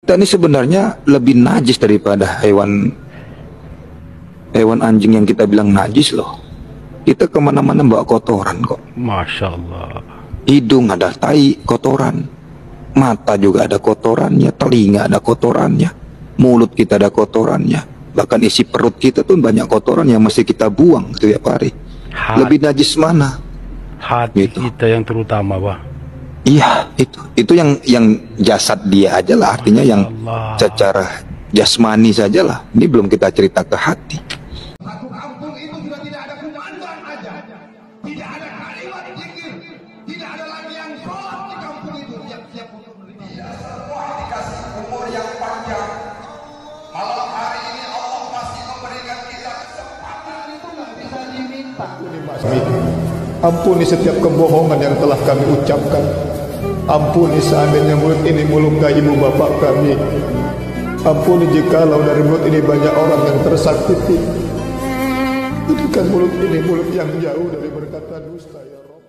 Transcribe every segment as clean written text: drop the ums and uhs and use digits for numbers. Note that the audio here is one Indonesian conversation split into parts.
Kita ini sebenarnya lebih najis daripada hewan anjing yang kita bilang najis loh. Kita kemana-mana bawa kotoran kok. Masya Allah. Hidung ada tai kotoran, mata juga ada kotorannya, telinga ada kotorannya, mulut kita ada kotorannya, bahkan isi perut kita tuh banyak kotoran yang mesti kita buang setiap hari. Lebih najis mana? Hati gitu. Kita yang terutama, Pak. Iya, itu yang jasad dia aja lah, artinya yang secara jasmani saja lah. Ini belum kita cerita ke hati. Satu kampung itu sudah tidak ada kumandang aja, tidak ada kalimat zikir, tidak ada lagi yang sholat di kampung itu. Siap-siap untuk beribadah. Semua dikasih umur yang panjang. Malam hari ini Allah masih memberikan kita kesempatan itu nggak bisa diminta. Ampuni setiap kebohongan yang telah kami ucapkan. Ampuni seandainya mulut ini melukai ibu bapak kami. Ampuni jikalau dari mulut ini banyak orang yang tersakiti. Jadikan mulut ini mulut yang jauh dari berkata dusta, ya Rabb.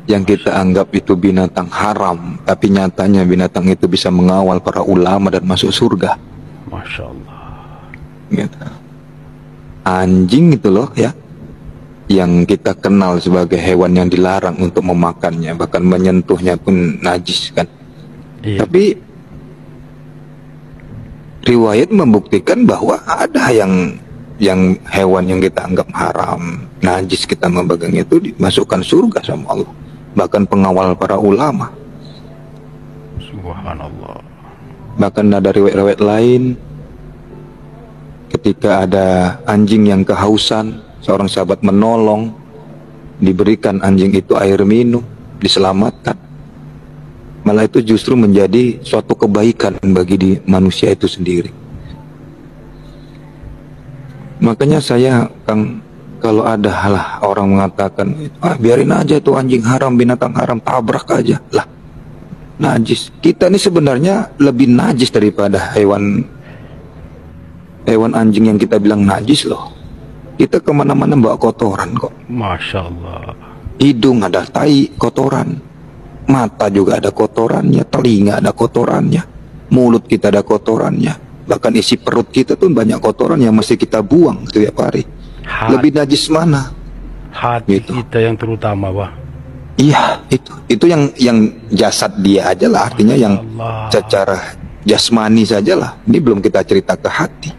Yang kita anggap itu binatang haram, tapi nyatanya binatang itu bisa mengawal para ulama dan masuk surga. Masya Allah. Gitu. Anjing itu loh ya, yang kita kenal sebagai hewan yang dilarang untuk memakannya, bahkan menyentuhnya pun najis kan. Iya. Tapi riwayat membuktikan bahwa ada yang hewan yang kita anggap haram, najis, kita memegang itu dimasukkan surga sama Allah, bahkan pengawal para ulama. Subhanallah. Bahkan ada riwayat-riwayat lain, ketika ada anjing yang kehausan, seorang sahabat menolong, diberikan anjing itu air minum, diselamatkan. Malah itu justru menjadi suatu kebaikan bagi manusia itu sendiri. Makanya saya, Kang, kalau ada orang mengatakan, biarin aja itu anjing haram, binatang haram, tabrak aja lah, najis. Kita ini sebenarnya lebih najis daripada hewan anjing yang kita bilang najis loh. Kita kemana-mana bawa kotoran kok. Masya Allah. Hidung ada tai kotoran, mata juga ada kotorannya, telinga ada kotorannya, mulut kita ada kotorannya, bahkan isi perut kita tuh banyak kotoran yang mesti kita buang setiap hari. Lebih najis mana? Hati gitu. Kita yang terutama, Pak. Iya, itu yang jasad dia aja lah, artinya yang secara jasmani saja lah. Ini belum kita cerita ke hati.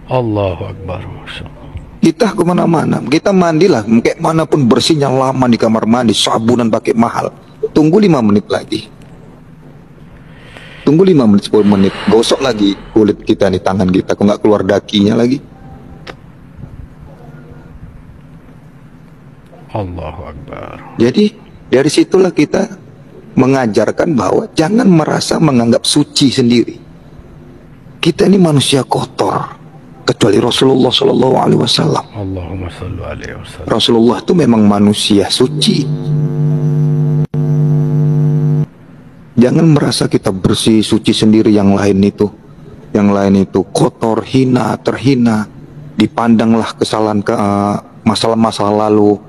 Allahu Akbar. Masya Allah. Kita kemana-mana, kita mandilah, kayak manapun bersihnya lama di kamar mandi, sabunan pakai mahal. Tunggu 5 menit lagi. Tunggu 5 menit, 10 menit, gosok lagi kulit kita nih, tangan kita, kok nggak keluar dakinya lagi. Allahu Akbar. Jadi dari situlah kita mengajarkan bahwa jangan merasa menganggap suci sendiri. Kita ini manusia kotor, kecuali Rasulullah Shallallahu Alaihi Wasallam. Allahumma salli alaihi wasallam. Rasulullah itu memang manusia suci. Jangan merasa kita bersih, suci sendiri, yang lain itu kotor, hina, terhina. Dipandanglah kesalahan masa lalu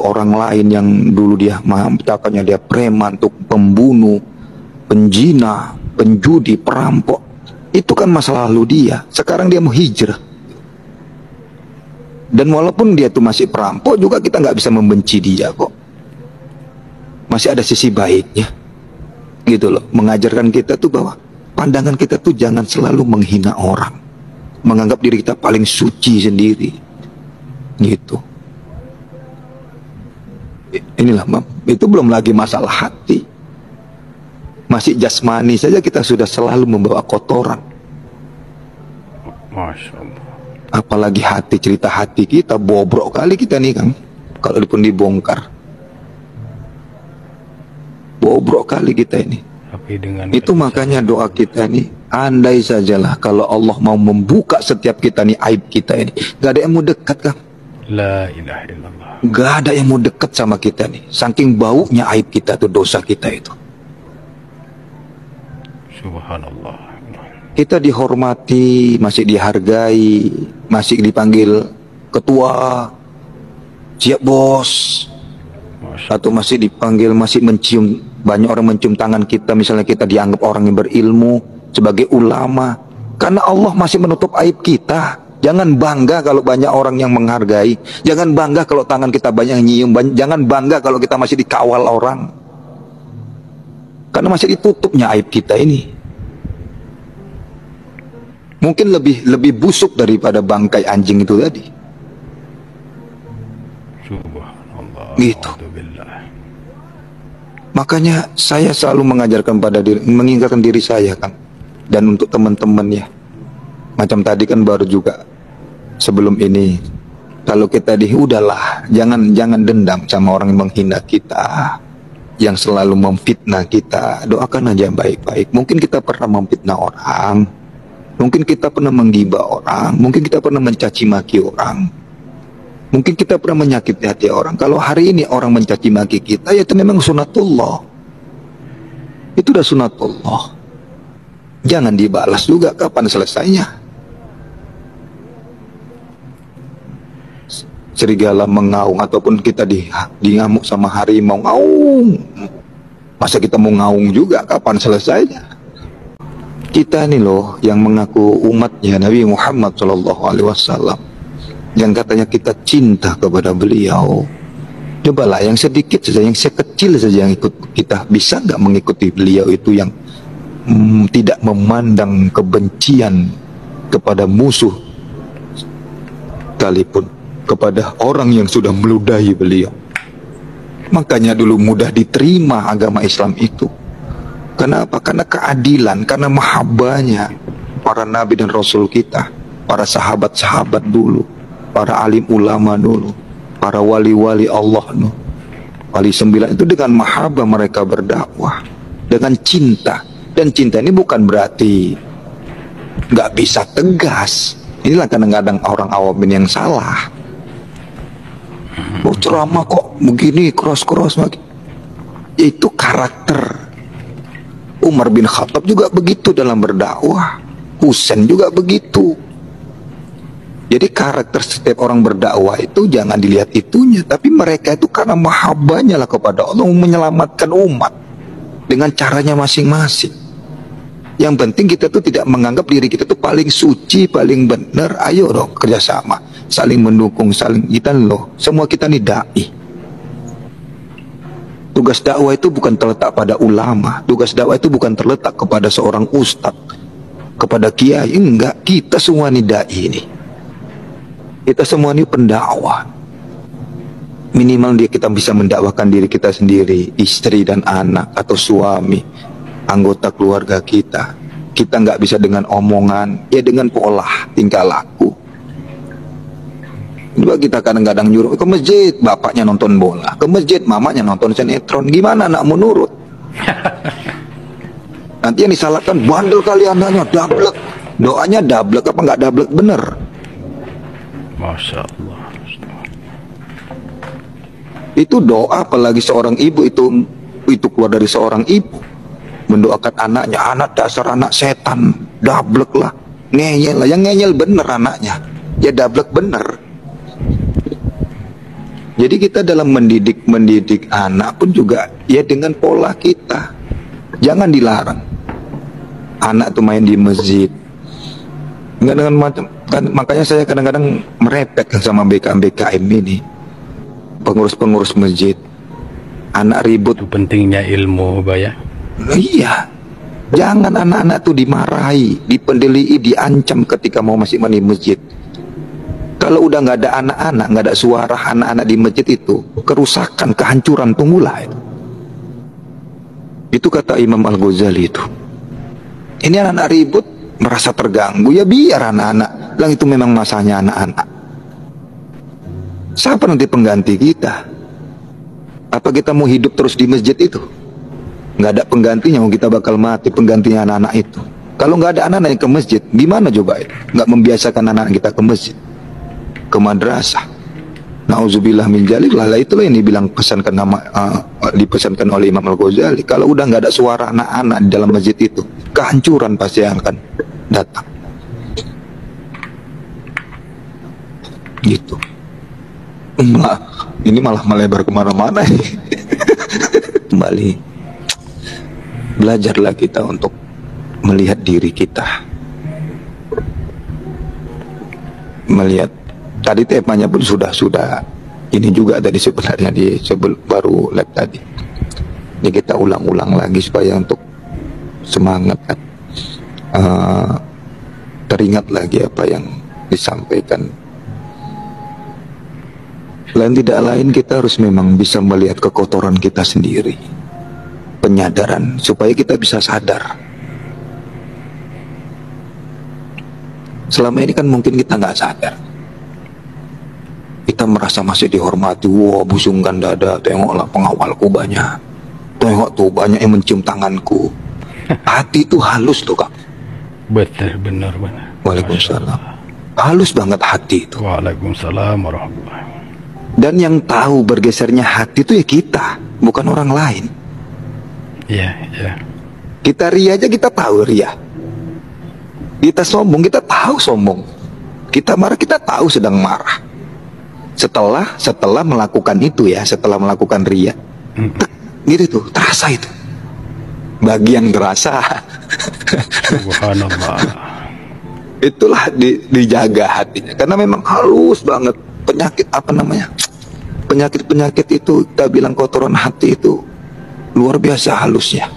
orang lain yang dulu dia mencatatnya dia preman, pembunuh, penjina, penjudi, perampok. Itu kan masa lalu dia. Sekarang dia mau hijrah. Dan walaupun dia tuh masih perampok juga, kita nggak bisa membenci dia kok. Masih ada sisi baiknya, gitu loh. Mengajarkan kita tuh bahwa pandangan kita tuh jangan selalu menghina orang, menganggap diri kita paling suci sendiri, gitu. Inilah, itu belum lagi masalah hati. Masih jasmani saja kita sudah selalu membawa kotoran. Masya Allah. Apalagi hati, cerita hati kita bobrok kali kita nih, Kang. Kalau pun dibongkar, bobrok kali kita ini. Tapi dengan itu makanya doa kita ini, andai sajalah kalau Allah mau membuka setiap kita nih aib kita ini, gak ada yang mau dekat, Kang. La ilaha illallah. Gak ada yang mau dekat sama kita nih, saking baunya aib kita tuh, dosa kita itu. Subhanallah. Kita dihormati, masih dihargai, masih dipanggil ketua, siap bos, atau masih dipanggil, masih mencium Banyak orang mencium tangan kita, misalnya kita dianggap orang yang berilmu, sebagai ulama. Karena Allah masih menutup aib kita. Jangan bangga kalau banyak orang yang menghargai. Jangan bangga kalau tangan kita banyak yang nyium. Jangan bangga kalau kita masih dikawal orang. Karena masih ditutupnya aib kita ini. Mungkin lebih busuk daripada bangkai anjing itu tadi. Subhanallah. Gitu. Alhamdulillah. Makanya saya selalu mengajarkan pada diri, mengingatkan diri saya, Kang, dan untuk teman-teman ya. Macam tadi kan baru juga sebelum ini, kalau kita udahlah, jangan dendam sama orang yang menghina kita, yang selalu memfitnah kita. Doakan aja yang baik-baik. Mungkin kita pernah memfitnah orang, mungkin kita pernah menggibah orang, mungkin kita pernah mencaci maki orang, mungkin kita pernah menyakiti hati orang. Kalau hari ini orang mencaci maki kita, ya itu memang sunatullah. Itu udah sunatullah. Jangan dibalas juga, kapan selesainya? Serigala mengaung ataupun kita dingamuk sama harimau ngaung. Masa kita mau ngaung juga, kapan selesainya? Kita nih loh yang mengaku umatnya Nabi Muhammad SAW, yang katanya kita cinta kepada beliau. Cobalah yang sedikit saja, yang sekecil saja yang ikut kita, bisa nggak mengikuti beliau itu yang tidak memandang kebencian kepada musuh, sekalipun kepada orang yang sudah meludahi beliau. Makanya dulu mudah diterima agama Islam itu. Kenapa? Karena keadilan, karena mahabbahnya para nabi dan rasul kita, para sahabat-sahabat dulu, para alim ulama dulu, para wali-wali Allah dulu. Wali 9 itu dengan mahabbah mereka berdakwah, dengan cinta. Dan cinta ini bukan berarti nggak bisa tegas. Inilah kadang-kadang orang awam ini yang salah. Mau ceramah kok begini cross itu karakter. Umar bin Khattab juga begitu dalam berdakwah, Husain juga begitu. Jadi karakter setiap orang berdakwah itu jangan dilihat itunya, tapi mereka itu karena mahabbahnya lah kepada Allah, menyelamatkan umat dengan caranya masing-masing. Yang penting kita tuh tidak menganggap diri kita tuh paling suci, paling benar. Ayo dong kerjasama, saling mendukung, saling kita loh. Semua kita nih dai. Tugas dakwah itu bukan terletak pada ulama. Tugas dakwah itu bukan terletak kepada seorang ustadz, kepada kiai. Enggak, kita semua nih dai ini. Kita semua nih pendakwah. Minimal kita bisa mendakwakan diri kita sendiri, istri dan anak atau suami, anggota keluarga kita. Kita nggak bisa dengan omongan, ya dengan pola tingkah laku. Juga kita kadang-kadang nyuruh ke masjid, bapaknya nonton bola, ke masjid mamanya nonton sinetron. Gimana anakmu nurut? Nanti yang disalahkan, bandel kali anaknya, dablek. Doanya dablek apa nggak dablek bener? Masya Allah. Itu doa, apalagi seorang ibu itu keluar dari seorang ibu mendoakan anaknya, anak dasar anak setan, dablek lah, ngeyel lah. Yang ngeyel bener anaknya, ya dablek bener. Jadi kita dalam mendidik anak pun juga ya dengan pola kita. Jangan dilarang anak tuh main di masjid, nggak dengan macam kan. Makanya saya kadang-kadang merepet sama BKM ini, pengurus masjid. Anak ribut, Itu pentingnya ilmu, Baya. iya, jangan anak-anak tuh dimarahi, dipendelii, diancam ketika mau masih di masjid. Kalau udah nggak ada anak-anak, nggak ada suara anak-anak di masjid, itu kerusakan, kehancuran tuh mulai. Itu kata Imam Al-Ghazali itu. Ini anak-anak ribut, merasa terganggu, ya biar anak-anak. Lang itu memang masanya anak-anak. Siapa nanti pengganti kita? Apa kita mau hidup terus di masjid itu? Nggak ada penggantinya, mau kita bakal mati penggantinya anak-anak itu. Kalau nggak ada anak-anak yang ke masjid, gimana coba itu? Nggak membiasakan anak-anak kita ke masjid, ke madrasah. Nauzubillah min dzalik. Lah itulah yang dibilang dipesankan oleh Imam Al-Ghazali. Kalau udah nggak ada suara anak-anak di dalam masjid itu, kehancuran pasti yang akan datang. Gitu. Ini malah melebar kemana-mana. Kembali Belajarlah kita untuk melihat diri kita, melihat tadi temanya pun sudah ini juga tadi sebenarnya baru live tadi. Ini kita ulang-ulang lagi supaya untuk semangat kan, teringat lagi apa yang disampaikan. Lain tidak lain kita harus memang bisa melihat kekotoran kita sendiri, penyadaran supaya kita bisa sadar. Selama ini kan mungkin kita nggak sadar, kita merasa masih dihormati. Wah, busungkan dada, tengoklah pengawalku banyak, tengok tuh banyak yang mencium tanganku. Hati itu halus tuh Kak. Betul, benar. Waalaikumsalam. Halus banget hati itu. Waalaikumsalam warahmatullahi. Dan yang tahu bergesernya hati itu ya kita, bukan orang lain. Iya. Kita ria aja kita tahu ria. Kita sombong kita tahu sombong. Kita marah kita tahu sedang marah. Setelah melakukan itu ya, setelah melakukan ria, gitu tuh terasa itu. Bagian terasa. Subhanallah. Itulah dijaga hatinya, karena memang halus banget. Penyakit itu kita bilang kotoran hati itu luar biasa halusnya.